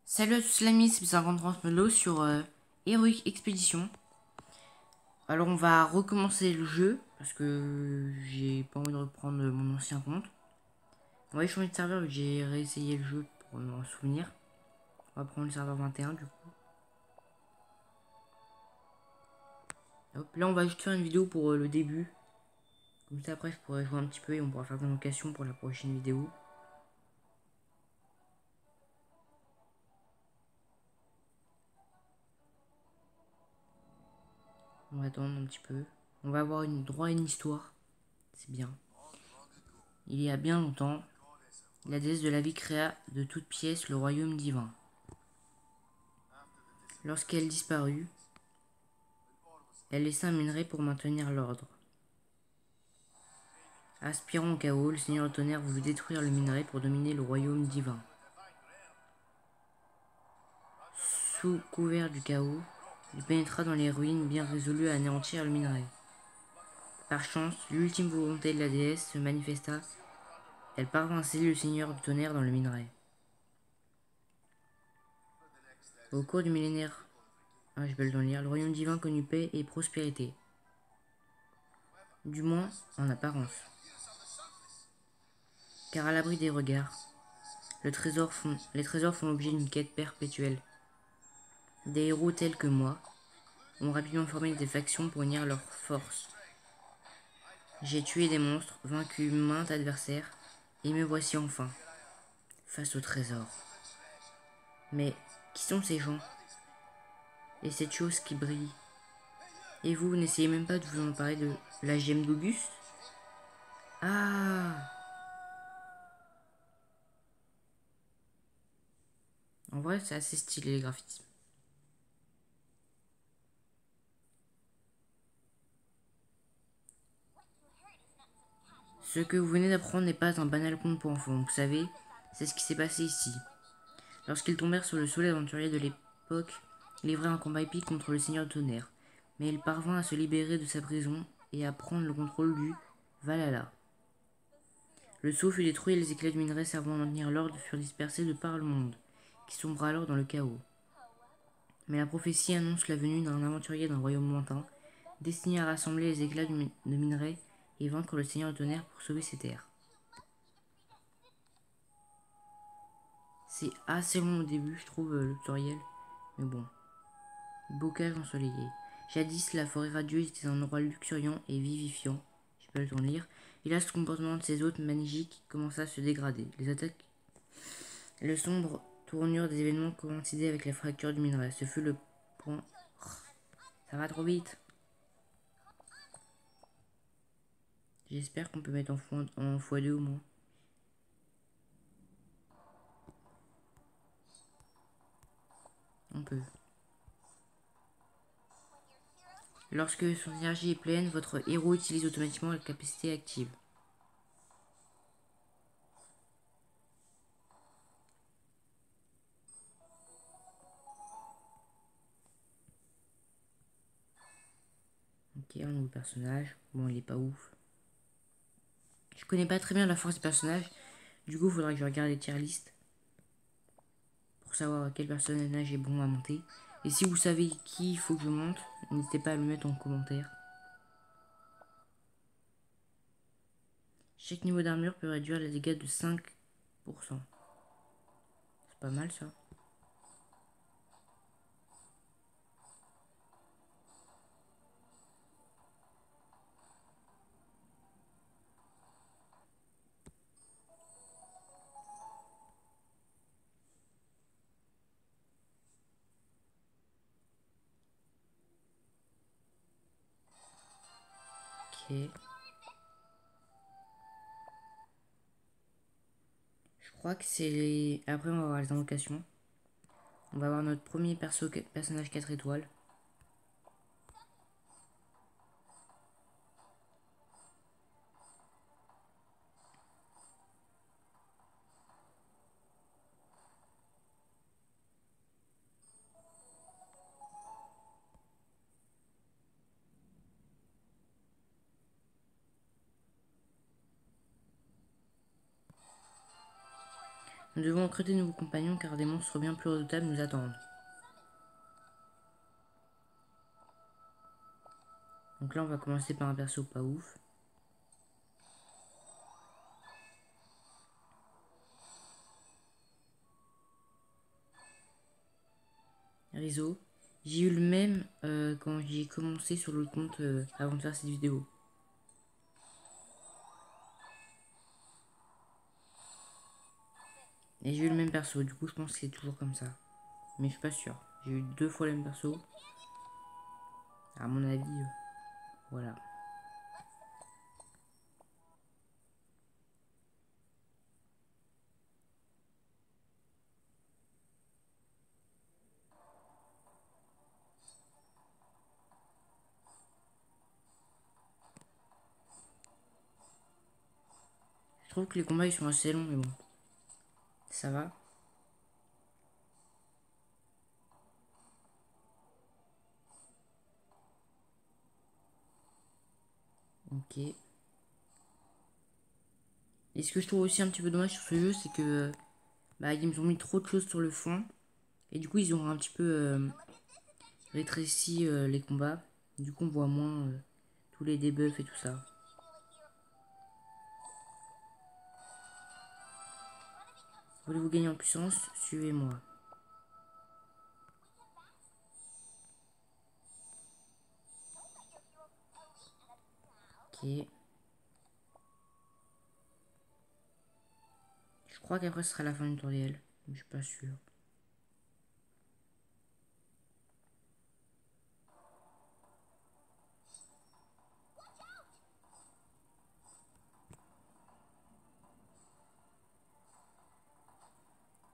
Salut à tous les amis, c'est 50 Melo sur Heroic Expedition. Alors on va recommencer le jeu parce que j'ai pas envie de reprendre mon ancien compte. On va changer de serveur vu que j'ai réessayé le jeu pour m'en souvenir. On va prendre le serveur 21 du coup. Hop, là on va juste faire une vidéo pour le début. Comme ça après je pourrai jouer un petit peu et on pourra faire des locations pour la prochaine vidéo. On va attendre un petit peu. On va avoir droit à une histoire. C'est bien. Il y a bien longtemps, la déesse de la vie créa de toutes pièces le royaume divin. Lorsqu'elle disparut, elle laissa un minerai pour maintenir l'ordre. Aspirant au chaos, le Seigneur du Tonnerre voulut détruire le minerai pour dominer le royaume divin. Sous couvert du chaos, il pénétra dans les ruines bien résolu à anéantir le minerai. Par chance, l'ultime volonté de la déesse se manifesta. Elle parvint à sceller le Seigneur du Tonnerre dans le minerai. Au cours du millénaire, le royaume divin connut paix et prospérité. Du moins, en apparence. Car à l'abri des regards, les trésors font l'objet d'une quête perpétuelle. Des héros tels que moi ont rapidement formé des factions pour unir leurs forces. J'ai tué des monstres, vaincu maints adversaires, et me voici enfin, face au trésor. Mais qui sont ces gens? Et cette chose qui brille? Et vous n'essayez même pas de vous emparer de la gemme d'Auguste? Ah! En vrai, c'est assez stylé les graphismes. Ce que vous venez d'apprendre n'est pas un banal conte pour enfants, vous savez, c'est ce qui s'est passé ici. Lorsqu'ils tombèrent sur le soleil aventurier de l'époque, ils livrèrent un combat épique contre le Seigneur du Tonnerre, mais il parvint à se libérer de sa prison et à prendre le contrôle du Valhalla. Le sceau fut détruit et les éclats du minerai servant à maintenir l'ordre furent dispersés de par le monde, qui sombra alors dans le chaos. Mais la prophétie annonce la venue d'un aventurier d'un royaume lointain, destiné à rassembler les éclats de minerai et vaincre le Seigneur du Tonnerre pour sauver ses terres. C'est assez long au début, je trouve, le tutoriel, mais bon. Bocage ensoleillé. Jadis, la forêt radieuse était un endroit luxuriant et vivifiant. J'ai pas le temps de lire. Et là, le comportement de ces hôtes magiques commença à se dégrader. Les attaques et le sombre tournure des événements coïncidaient avec la fracture du minerai. Ce fut le point. Ça va trop vite. J'espère qu'on peut mettre en x2 au moins. On peut. Lorsque son énergie est pleine, votre héros utilise automatiquement la capacité active. Ok, un nouveau personnage. Bon, il est pas ouf. Je connais pas très bien la force des personnages. Du coup, il faudra que je regarde les tier list pour savoir quel personnage est bon à monter. Et si vous savez qui il faut que je monte, n'hésitez pas à le mettre en commentaire. Chaque niveau d'armure peut réduire les dégâts de 5%. C'est pas mal ça. Ok. Je crois que c'est les... Après on va voir les invocations. On va avoir notre premier personnage 4 étoiles. Nous devons recruter de nouveaux compagnons car des monstres bien plus redoutables nous attendent. Donc là, on va commencer par un perso pas ouf. Rizzo. J'ai eu le même quand j'ai commencé sur le compte avant de faire cette vidéo. Et j'ai eu le même perso, du coup je pense que c'est toujours comme ça. Mais je suis pas sûr. J'ai eu 2 fois le même perso. À mon avis, voilà. Je trouve que les combats ils sont assez longs, mais bon. Ça va. Ok. Et ce que je trouve aussi un petit peu dommage sur ce jeu, c'est que bah, ils nous ont mis trop de choses sur le fond. Et du coup, ils ont un petit peu rétréci les combats. Du coup, on voit moins tous les debuffs et tout ça. Voulez-vous gagner en puissance? Suivez-moi. Ok. Je crois qu'après ce sera la fin du tutoriel. Mais je suis pas sûr.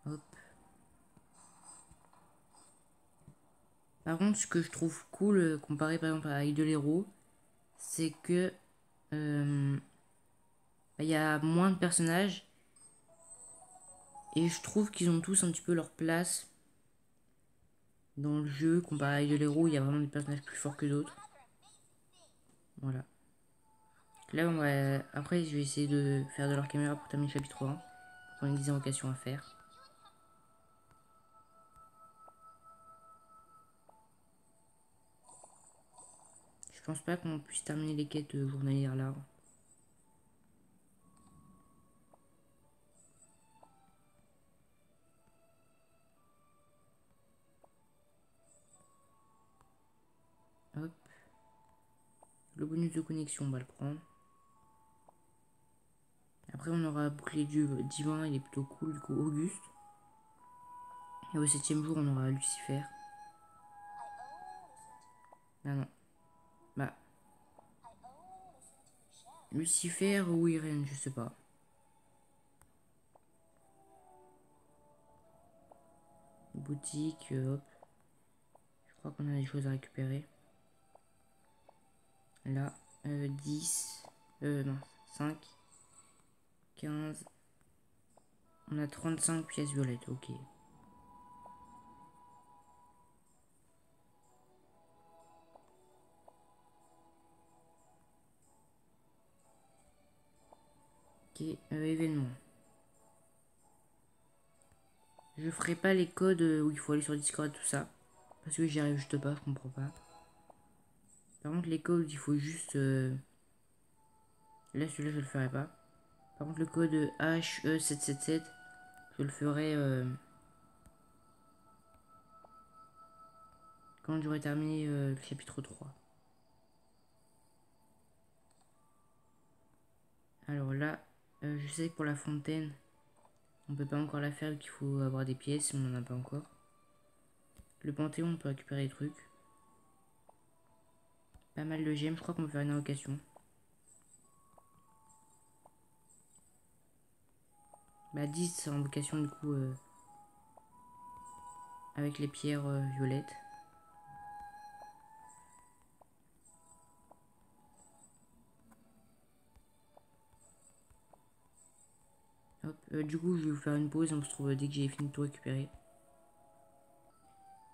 Hop. Par contre, ce que je trouve cool, comparé par exemple à Idle Hero, c'est que il y a moins de personnages et je trouve qu'ils ont tous un petit peu leur place dans le jeu. Comparé à Idle Hero, il y a vraiment des personnages plus forts que d'autres. Voilà. Là, après, je vais essayer de faire de leur caméra pour terminer le chapitre 1. On a une 10 invocations à faire. Je pense pas qu'on puisse terminer les quêtes journalières là. Hop. Le bonus de connexion, on va le prendre. Après, on aura bouclé du divin, il est plutôt cool, du coup, Auguste. Et au 7ème jour, on aura Lucifer. Ah non. Bah. Lucifer ou Irène, je sais pas. Boutique, hop. Je crois qu'on a des choses à récupérer. Là, 10. Non, 5. 15. On a 35 pièces violettes, ok. Ok, événement. Je ferai pas les codes où il faut aller sur Discord et tout ça. Parce que j'y arrive juste pas, je comprends pas. Par contre, les codes, il faut juste... Là, celui-là, je le ferai pas. Par contre, le code HE777, je le ferai quand j'aurai terminé le chapitre 3. Alors là, je sais que pour la fontaine, on peut pas encore la faire, qu'il faut avoir des pièces, on n'en a pas encore. Le panthéon, on peut récupérer des trucs. Pas mal de gemmes, je crois qu'on peut faire une invocation. Bah 10 invocation du coup avec les pierres violettes. Hop, du coup je vais vous faire une pause, on se retrouve dès que j'ai fini de tout récupérer.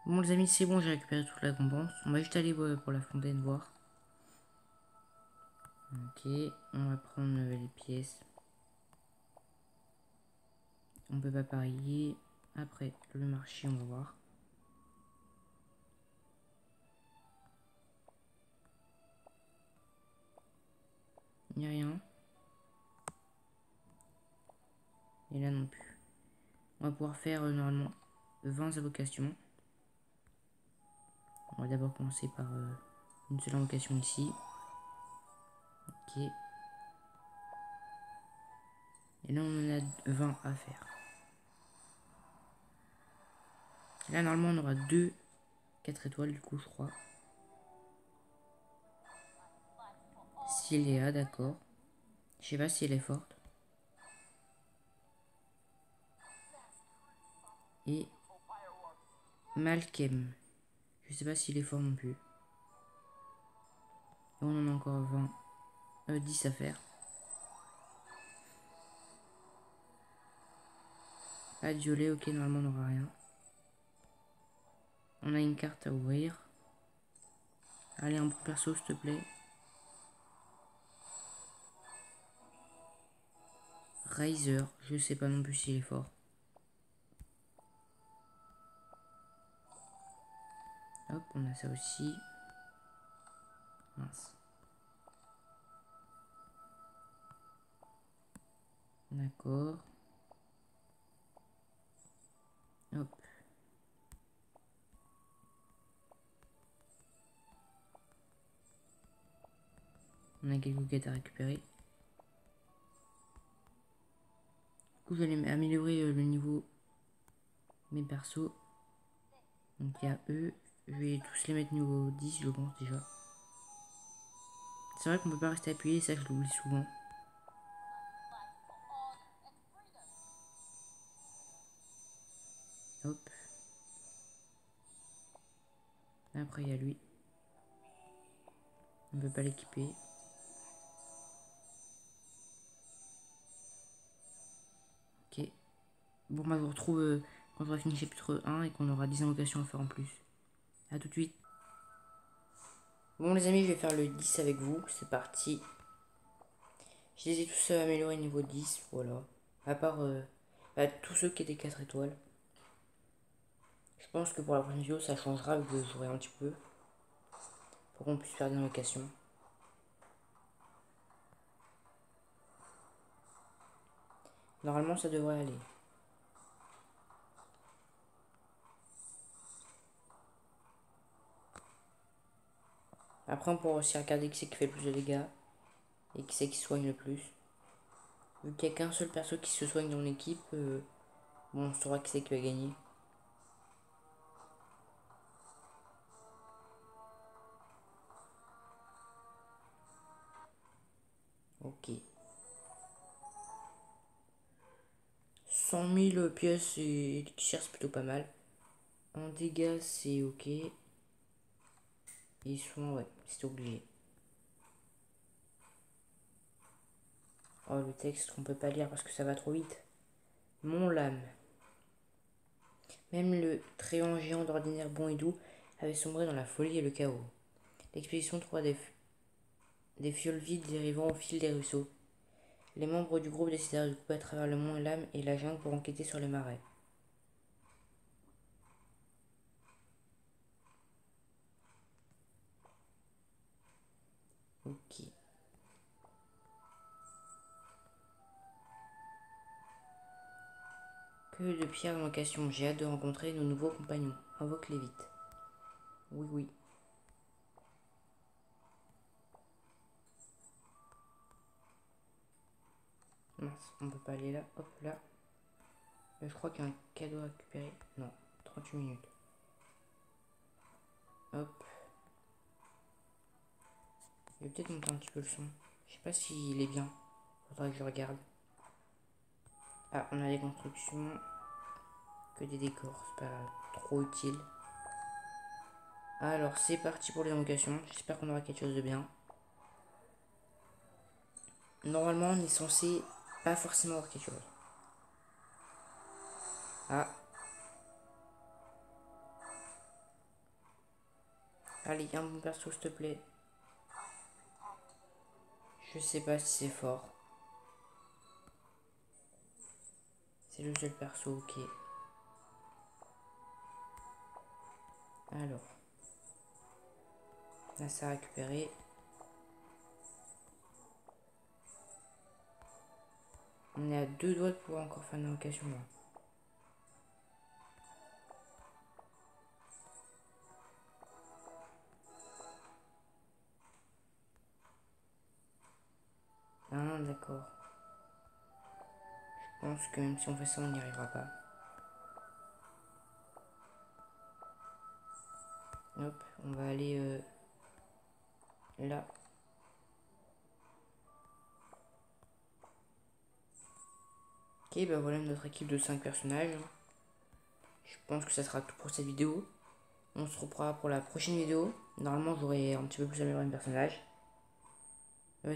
Bon les amis, c'est bon, j'ai récupéré toute la récompense. On va juste aller pour la fontaine voir. Ok, on va prendre les pièces. On peut pas parier. Après, le marché, on va voir. Il n'y a rien. Et là non plus. On va pouvoir faire normalement 20 invocations. On va d'abord commencer par une seule invocation ici. Ok. Et là on en a 20 à faire. Là normalement on aura 2 4 étoiles du coup je crois. Ciléa, d'accord. Je sais pas si elle est forte. Et Malkem. Je sais pas s'il est fort non plus. Et on en a encore 10 à faire. Pas de violet, ok, normalement on n'aura rien. On a une carte à ouvrir. Allez, un bon perso, s'il te plaît. Riser, je sais pas non plus s'il est fort. Hop, on a ça aussi. Mince. D'accord. Hop. On a quelques quêtes à récupérer. Du coup, j'allais améliorer le niveau de mes persos. Donc il y a eux. Je vais tous les mettre niveau 10, je pense déjà. C'est vrai qu'on peut pas rester appuyé, ça je l'oublie souvent. Hop. Après il y a lui. On peut pas l'équiper. Ok. Bon bah je vous retrouve quand on aura fini chapitre 1 et qu'on aura 10 invocations à faire en plus. A tout de suite. Bon les amis, je vais faire le 10 avec vous. C'est parti. Je les ai tous améliorés niveau 10, voilà. À part bah, tous ceux qui étaient 4 étoiles. Je pense que pour la prochaine vidéo, ça changera, vu que je jouerai un petit peu. Pour qu'on puisse faire des invocations. Normalement, ça devrait aller. Après, on pourra aussi regarder qui c'est qui fait le plus de dégâts. Et qui c'est qui soigne le plus. Vu qu'il n'y a qu'un seul perso qui se soigne dans l'équipe, bon, on saura qui c'est qui va gagner. Ok. 100 000 pièces et élixirs, c'est plutôt pas mal. En dégâts, c'est ok. Et soins, ouais, c'est obligé. Oh, le texte qu'on peut pas lire parce que ça va trop vite. Mon lame. Même le tréant géant d'ordinaire bon et doux avait sombré dans la folie et le chaos. L'expédition trouva des fioles vides dérivant au fil des ruisseaux. Les membres du groupe décidèrent de couper à travers le mont Lame et la jungle pour enquêter sur les marais. Ok. Que de pierres d'invocation. J'ai hâte de rencontrer nos nouveaux compagnons. Invoque-les vite. Oui, oui. Mince, on peut pas aller là. Hop, là. Je crois qu'il y a un cadeau à récupérer. Non, 38 minutes. Hop. Je vais peut-être monter un petit peu le son. Je sais pas s'il est bien. Faudra que je regarde. Ah, on a des constructions. Que des décors. C'est pas trop utile. Alors, c'est parti pour les invocations. J'espère qu'on aura quelque chose de bien. Normalement, on est censé pas forcément avoir quelque chose. Ah. Allez, un bon perso, s'il te plaît. Je sais pas si c'est fort. C'est le seul perso, ok. Alors. Là, ça a récupéré. On est à 2 doigts de pouvoir encore faire une invocation là. Ah, d'accord. Je pense que même si on fait ça, on n'y arrivera pas. Hop, on va aller là. Ok, bah voilà notre équipe de 5 personnages. Je pense que ça sera tout pour cette vidéo. On se reprendra pour la prochaine vidéo. Normalement, j'aurai un petit peu plus amélioré mes personnages.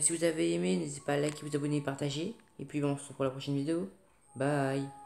Si vous avez aimé, n'hésitez pas à liker, vous abonner et partager. Et puis, bon, on se retrouve pour la prochaine vidéo. Bye!